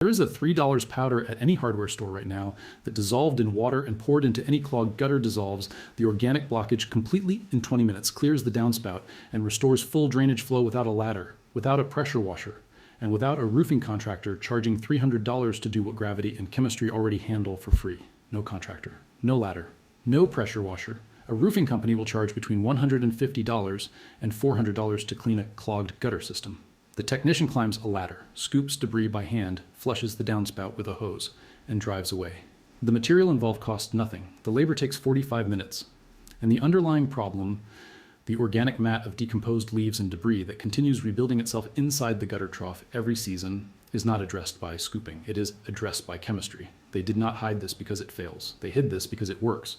There is a $3 powder at any hardware store right now that dissolved in water and poured into any clogged gutter dissolves the organic blockage completely in 20 minutes, clears the downspout, and restores full drainage flow without a ladder, without a pressure washer, and without a roofing contractor charging $300 to do what gravity and chemistry already handle for free. No contractor, no ladder, no pressure washer. A roofing company will charge between $150 and $400 to clean a clogged gutter system. The technician climbs a ladder, scoops debris by hand, flushes the downspout with a hose, and drives away. The material involved costs nothing. The labor takes 45 minutes. And the underlying problem, the organic mat of decomposed leaves and debris that continues rebuilding itself inside the gutter trough every season, is not addressed by scooping. It is addressed by chemistry. They did not hide this because it fails. They hid this because it works.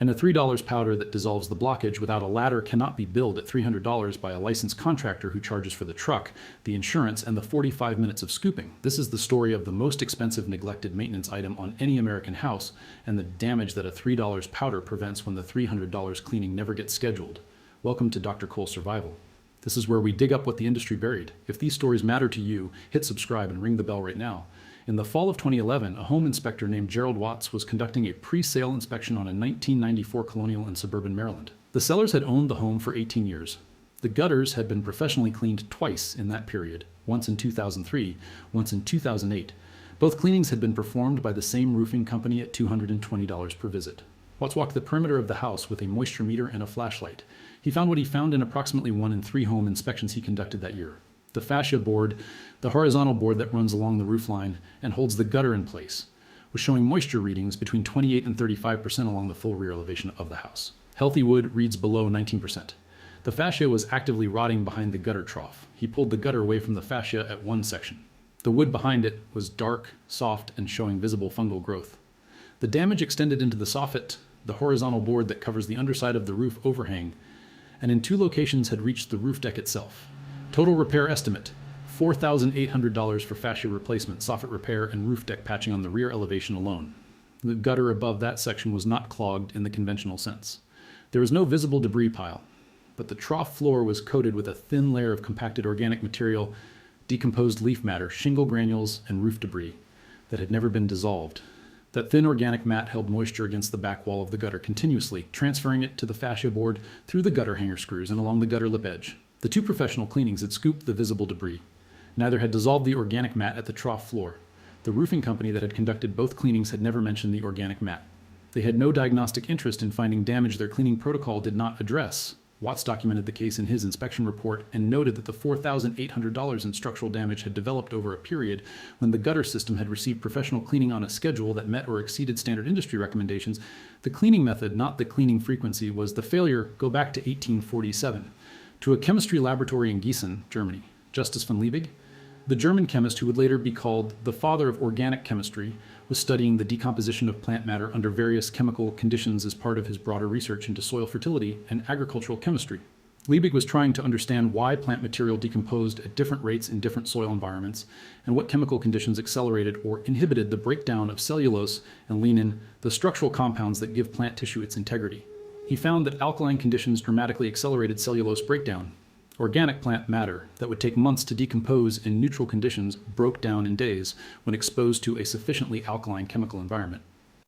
And a $3 powder that dissolves the blockage without a ladder cannot be billed at $300 by a licensed contractor who charges for the truck, the insurance, and the 45 minutes of scooping. This is the story of the most expensive neglected maintenance item on any American house, and the damage that a $3 powder prevents when the $300 cleaning never gets scheduled. Welcome to Dr. Cole's Survival. This is where we dig up what the industry buried. If these stories matter to you, hit subscribe and ring the bell right now. In the fall of 2011, a home inspector named Gerald Watts was conducting a pre-sale inspection on a 1994 colonial in suburban Maryland. The sellers had owned the home for 18 years. The gutters had been professionally cleaned twice in that period, once in 2003, once in 2008. Both cleanings had been performed by the same roofing company at $220 per visit. Watts walked the perimeter of the house with a moisture meter and a flashlight. He found what he found in approximately 1 in 3 home inspections he conducted that year. The fascia board, the horizontal board that runs along the roof line and holds the gutter in place, was showing moisture readings between 28 and 35% along the full rear elevation of the house. Healthy wood reads below 19%. The fascia was actively rotting behind the gutter trough. He pulled the gutter away from the fascia at one section. The wood behind it was dark, soft, and showing visible fungal growth. The damage extended into the soffit, the horizontal board that covers the underside of the roof overhang, and in 2 locations had reached the roof deck itself. Total repair estimate, $4,800 for fascia replacement, soffit repair, and roof deck patching on the rear elevation alone. The gutter above that section was not clogged in the conventional sense. There was no visible debris pile, but the trough floor was coated with a thin layer of compacted organic material, decomposed leaf matter, shingle granules, and roof debris that had never been dissolved. That thin organic mat held moisture against the back wall of the gutter continuously, transferring it to the fascia board through the gutter hanger screws and along the gutter lip edge. The 2 professional cleanings had scooped the visible debris. Neither had dissolved the organic mat at the trough floor. The roofing company that had conducted both cleanings had never mentioned the organic mat. They had no diagnostic interest in finding damage their cleaning protocol did not address. Watts documented the case in his inspection report and noted that the $4,800 in structural damage had developed over a period when the gutter system had received professional cleaning on a schedule that met or exceeded standard industry recommendations. The cleaning method, not the cleaning frequency, was the failure. Go back to 1847. To a chemistry laboratory in Gießen, Germany. Justus von Liebig, the German chemist who would later be called the father of organic chemistry, was studying the decomposition of plant matter under various chemical conditions as part of his broader research into soil fertility and agricultural chemistry. Liebig was trying to understand why plant material decomposed at different rates in different soil environments, and what chemical conditions accelerated or inhibited the breakdown of cellulose and lignin, the structural compounds that give plant tissue its integrity. He found that alkaline conditions dramatically accelerated cellulose breakdown. Organic plant matter that would take months to decompose in neutral conditions broke down in days when exposed to a sufficiently alkaline chemical environment.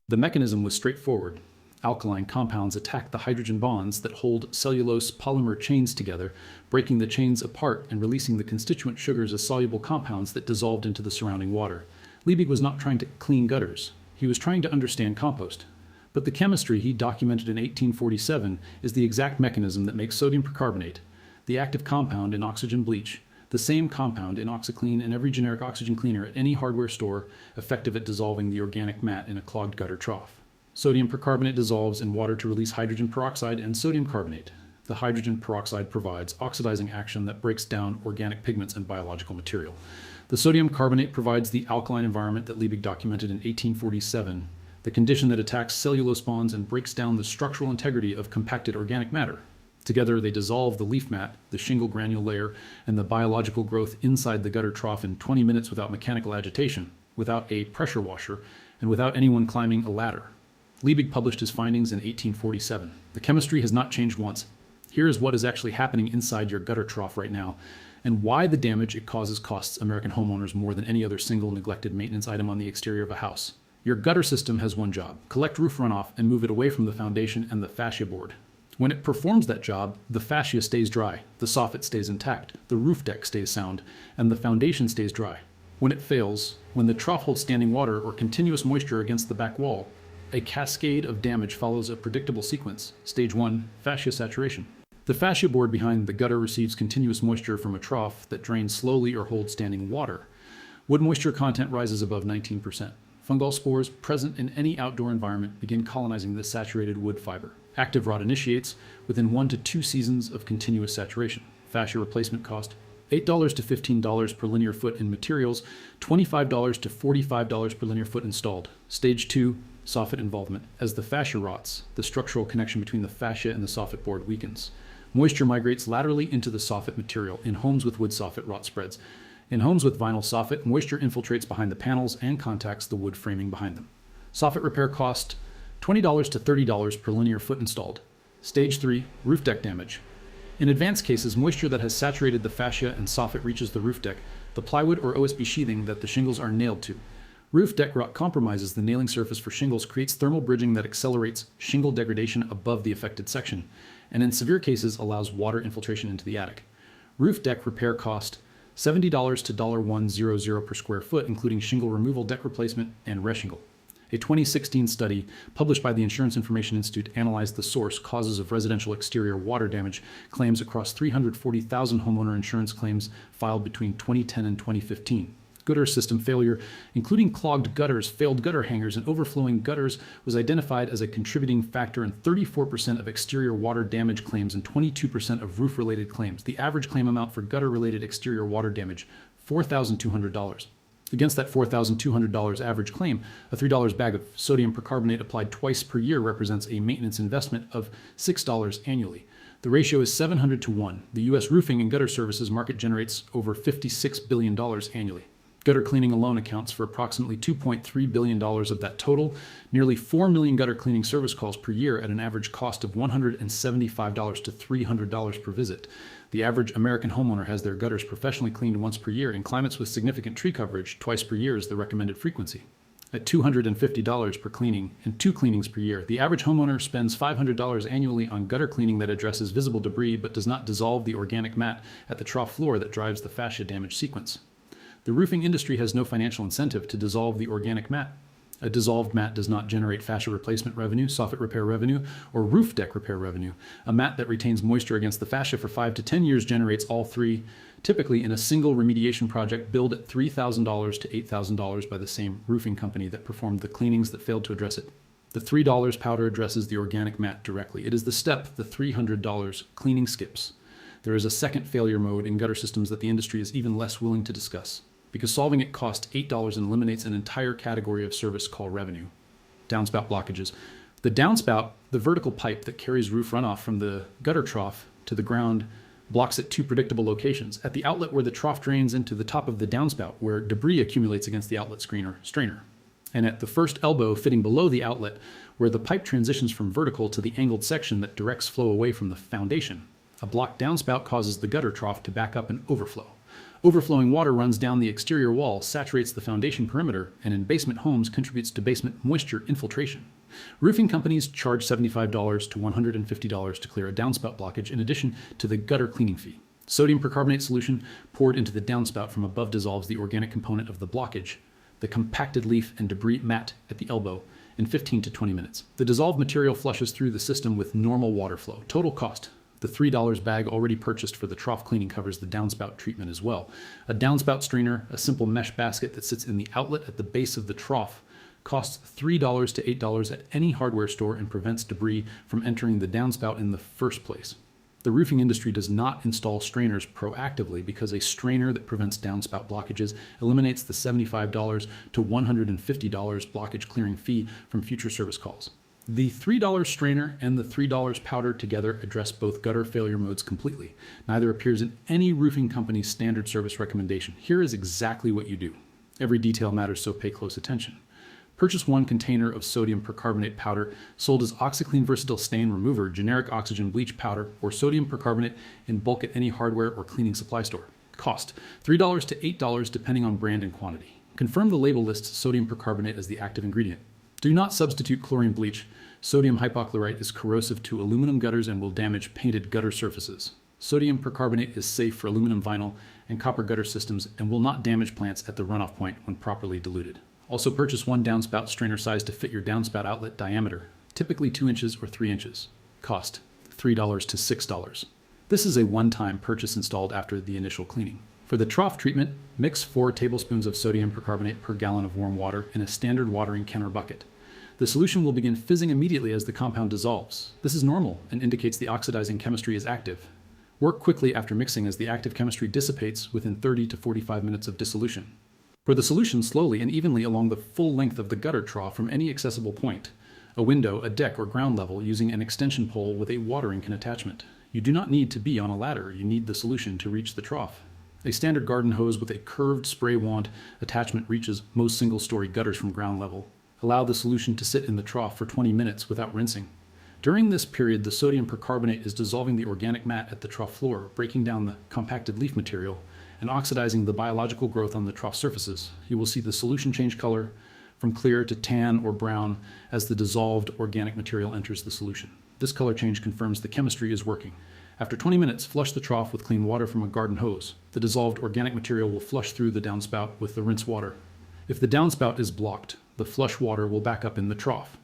The mechanism was straightforward. Alkaline compounds attack the hydrogen bonds that hold cellulose polymer chains together, breaking the chains apart and releasing the constituent sugars as soluble compounds that dissolved into the surrounding water. Liebig was not trying to clean gutters. He was trying to understand compost. But the chemistry he documented in 1847 is the exact mechanism that makes sodium percarbonate, the active compound in oxygen bleach, the same compound in OxyClean and every generic oxygen cleaner at any hardware store, effective at dissolving the organic mat in a clogged gutter trough. Sodium percarbonate dissolves in water to release hydrogen peroxide and sodium carbonate. The hydrogen peroxide provides oxidizing action that breaks down organic pigments and biological material. The sodium carbonate provides the alkaline environment that Liebig documented in 1847, the condition that attacks cellulose bonds and breaks down the structural integrity of compacted organic matter. Together, they dissolve the leaf mat, the shingle granule layer, and the biological growth inside the gutter trough in 20 minutes without mechanical agitation, without a pressure washer, and without anyone climbing a ladder. Liebig published his findings in 1847. The chemistry has not changed once. Here is what is actually happening inside your gutter trough right now, and why the damage it causes costs American homeowners more than any other single neglected maintenance item on the exterior of a house. Your gutter system has one job: collect roof runoff and move it away from the foundation and the fascia board. When it performs that job, the fascia stays dry, the soffit stays intact, the roof deck stays sound, and the foundation stays dry. When it fails, when the trough holds standing water or continuous moisture against the back wall, a cascade of damage follows a predictable sequence. Stage 1, fascia saturation. The fascia board behind the gutter receives continuous moisture from a trough that drains slowly or holds standing water. Wood moisture content rises above 19%. Fungal spores present in any outdoor environment begin colonizing this saturated wood fiber. Active rot initiates within 1 to 2 seasons of continuous saturation. Fascia replacement cost: $8 to $15 per linear foot in materials, $25 to $45 per linear foot installed. Stage 2, soffit involvement. As the fascia rots, the structural connection between the fascia and the soffit board weakens. Moisture migrates laterally into the soffit material. In homes with wood soffit, rot spreads. In homes with vinyl soffit, moisture infiltrates behind the panels and contacts the wood framing behind them. Soffit repair cost: $20 to $30 per linear foot installed. Stage 3, roof deck damage. In advanced cases, moisture that has saturated the fascia and soffit reaches the roof deck, the plywood or OSB sheathing that the shingles are nailed to. Roof deck rot compromises the nailing surface for shingles, creates thermal bridging that accelerates shingle degradation above the affected section, and in severe cases allows water infiltration into the attic. Roof deck repair cost: $70 to $100 per square foot, including shingle removal, deck replacement, and reshingle. A 2016 study published by the Insurance Information Institute analyzed the source causes of residential exterior water damage claims across 340,000 homeowner insurance claims filed between 2010 and 2015. Gutter system failure, including clogged gutters, failed gutter hangers, and overflowing gutters, was identified as a contributing factor in 34% of exterior water damage claims and 22% of roof-related claims. The average claim amount for gutter-related exterior water damage: $4,200. Against that $4,200 average claim, a $3 bag of sodium percarbonate applied twice per year represents a maintenance investment of $6 annually. The ratio is 700 to 1. The U.S. roofing and gutter services market generates over $56 billion annually. Gutter cleaning alone accounts for approximately $2.3 billion of that total, nearly 4 million gutter cleaning service calls per year at an average cost of $175 to $300 per visit. The average American homeowner has their gutters professionally cleaned once per year. In climates with significant tree coverage, twice per year is the recommended frequency. At $250 per cleaning and 2 cleanings per year, the average homeowner spends $500 annually on gutter cleaning that addresses visible debris but does not dissolve the organic mat at the trough floor that drives the fascia damage sequence. The roofing industry has no financial incentive to dissolve the organic mat. A dissolved mat does not generate fascia replacement revenue, soffit repair revenue, or roof deck repair revenue. A mat that retains moisture against the fascia for 5 to 10 years generates all three, typically in a single remediation project billed at $3,000 to $8,000 by the same roofing company that performed the cleanings that failed to address it. The $3 powder addresses the organic mat directly. It is the step the $300 cleaning skips. There is a second failure mode in gutter systems that the industry is even less willing to discuss, because solving it costs $8 and eliminates an entire category of service called revenue. Downspout blockages. The downspout, the vertical pipe that carries roof runoff from the gutter trough to the ground, blocks at 2 predictable locations: at the outlet where the trough drains into the top of the downspout, where debris accumulates against the outlet strainer, and at the first elbow fitting below the outlet, where the pipe transitions from vertical to the angled section that directs flow away from the foundation. A blocked downspout causes the gutter trough to back up and overflow. Overflowing water runs down the exterior wall, saturates the foundation perimeter, and in basement homes contributes to basement moisture infiltration. Roofing companies charge $75 to $150 to clear a downspout blockage, in addition to the gutter cleaning fee. Sodium percarbonate solution poured into the downspout from above dissolves the organic component of the blockage, the compacted leaf and debris mat at the elbow, in 15 to 20 minutes. The dissolved material flushes through the system with normal water flow. Total cost: the $3 bag already purchased for the trough cleaning covers the downspout treatment as well. A downspout strainer, a simple mesh basket that sits in the outlet at the base of the trough, costs $3 to $8 at any hardware store and prevents debris from entering the downspout in the first place. The roofing industry does not install strainers proactively because a strainer that prevents downspout blockages eliminates the $75 to $150 blockage clearing fee from future service calls. The $3 strainer and the $3 powder together address both gutter failure modes completely. Neither appears in any roofing company's standard service recommendation. Here is exactly what you do. Every detail matters, so pay close attention. Purchase 1 container of sodium percarbonate powder sold as OxiClean Versatile Stain Remover, generic oxygen bleach powder, or sodium percarbonate in bulk at any hardware or cleaning supply store. Cost: $3 to $8 depending on brand and quantity. Confirm the label lists sodium percarbonate as the active ingredient. Do not substitute chlorine bleach. Sodium hypochlorite is corrosive to aluminum gutters and will damage painted gutter surfaces. Sodium percarbonate is safe for aluminum vinyl and copper gutter systems and will not damage plants at the runoff point when properly diluted. Also purchase one downspout strainer size to fit your downspout outlet diameter, typically 2 inches or 3 inches. Cost: $3 to $6. This is a one-time purchase installed after the initial cleaning. For the trough treatment, mix 4 tablespoons of sodium percarbonate per gallon of warm water in a standard watering counter bucket. The solution will begin fizzing immediately as the compound dissolves. This is normal and indicates the oxidizing chemistry is active. Work quickly after mixing as the active chemistry dissipates within 30 to 45 minutes of dissolution. Pour the solution slowly and evenly along the full length of the gutter trough from any accessible point, a window, a deck, or ground level, using an extension pole with a watering can attachment. You do not need to be on a ladder. You need the solution to reach the trough. A standard garden hose with a curved spray wand attachment reaches most single-story gutters from ground level. Allow the solution to sit in the trough for 20 minutes without rinsing. During this period, the sodium percarbonate is dissolving the organic mat at the trough floor, breaking down the compacted leaf material, and oxidizing the biological growth on the trough surfaces. You will see the solution change color from clear to tan or brown as the dissolved organic material enters the solution. This color change confirms the chemistry is working. After 20 minutes, flush the trough with clean water from a garden hose. The dissolved organic material will flush through the downspout with the rinse water. If the downspout is blocked, the flush water will back up in the trough.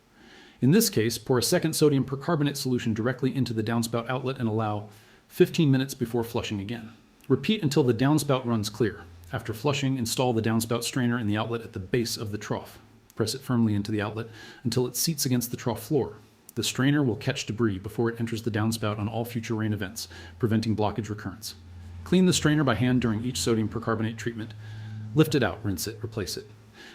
In this case, pour a second sodium percarbonate solution directly into the downspout outlet and allow 15 minutes before flushing again. Repeat until the downspout runs clear. After flushing, install the downspout strainer in the outlet at the base of the trough. Press it firmly into the outlet until it seats against the trough floor. The strainer will catch debris before it enters the downspout on all future rain events, preventing blockage recurrence. Clean the strainer by hand during each sodium percarbonate treatment. Lift it out, rinse it, replace it.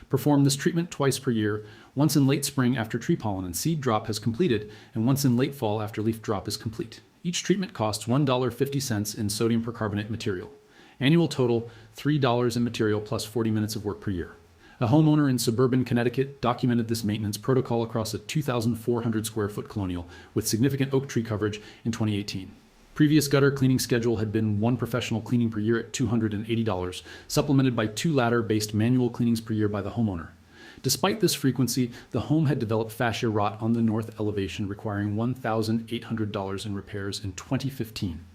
Perform this treatment twice per year, once in late spring after tree pollen and seed drop has completed, and once in late fall after leaf drop is complete. Each treatment costs $1.50 in sodium percarbonate material. Annual total, $3 in material plus 40 minutes of work per year. A homeowner in suburban Connecticut documented this maintenance protocol across a 2,400 square foot colonial with significant oak tree coverage in 2018. Previous gutter cleaning schedule had been 1 professional cleaning per year at $280, supplemented by 2 ladder-based manual cleanings per year by the homeowner. Despite this frequency, the home had developed fascia rot on the north elevation, requiring $1,800 in repairs in 2015.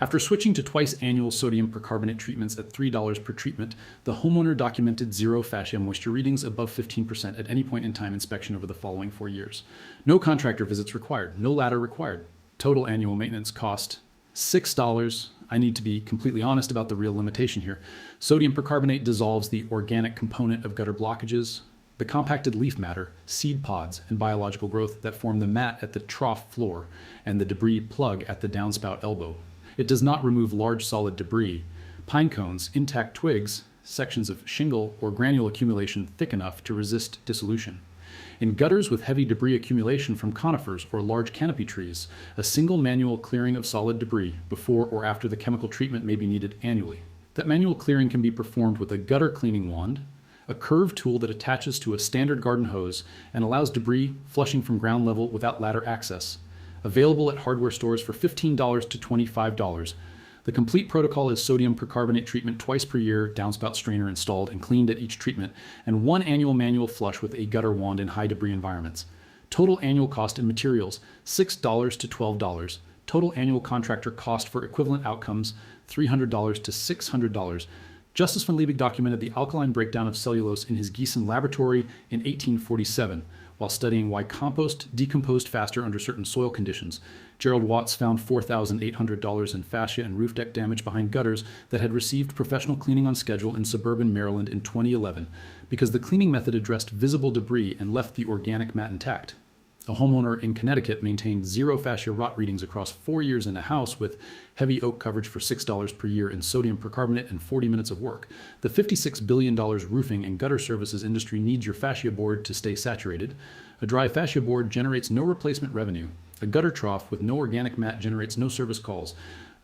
After switching to twice annual sodium percarbonate treatments at $3 per treatment, the homeowner documented 0 fascia moisture readings above 15% at any point in time inspection over the following 4 years. No contractor visits required, no ladder required. Total annual maintenance cost $6. I need to be completely honest about the real limitation here. Sodium percarbonate dissolves the organic component of gutter blockages, the compacted leaf matter, seed pods, and biological growth that form the mat at the trough floor and the debris plug at the downspout elbow. It does not remove large solid debris, pine cones, intact twigs, sections of shingle, or granule accumulation thick enough to resist dissolution. In gutters with heavy debris accumulation from conifers or large canopy trees, a single manual clearing of solid debris before or after the chemical treatment may be needed annually. That manual clearing can be performed with a gutter cleaning wand, a curved tool that attaches to a standard garden hose and allows debris flushing from ground level without ladder access. Available at hardware stores for $15 to $25. The complete protocol is sodium percarbonate treatment twice per year, downspout strainer installed and cleaned at each treatment, and 1 annual manual flush with a gutter wand in high debris environments. Total annual cost in materials, $6 to $12. Total annual contractor cost for equivalent outcomes, $300 to $600. Justus von Liebig documented the alkaline breakdown of cellulose in his Gießen laboratory in 1847. While studying why compost decomposed faster under certain soil conditions, Gerald Watts found $4,800 in fascia and roof deck damage behind gutters that had received professional cleaning on schedule in suburban Maryland in 2011 because the cleaning method addressed visible debris and left the organic mat intact. A homeowner in Connecticut maintained 0 fascia rot readings across 4 years in a house with heavy oak coverage for $6 per year in sodium percarbonate and 40 minutes of work. The $56 billion roofing and gutter services industry needs your fascia board to stay saturated. A dry fascia board generates no replacement revenue. A gutter trough with no organic mat generates no service calls.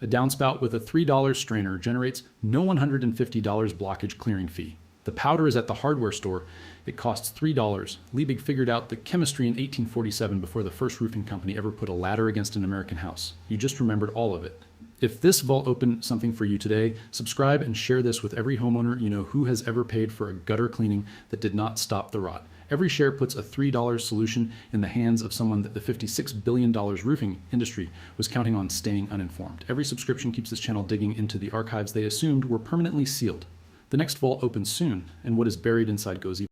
A downspout with a $3 strainer generates no $150 blockage clearing fee. The powder is at the hardware store. It costs $3. Liebig figured out the chemistry in 1847 before the first roofing company ever put a ladder against an American house. You just remembered all of it. If this vault opened something for you today, subscribe and share this with every homeowner you know who has ever paid for a gutter cleaning that did not stop the rot. Every share puts a $3 solution in the hands of someone that the $56 billion roofing industry was counting on staying uninformed. Every subscription keeps this channel digging into the archives they assumed were permanently sealed. The next vault opens soon, and what is buried inside goes even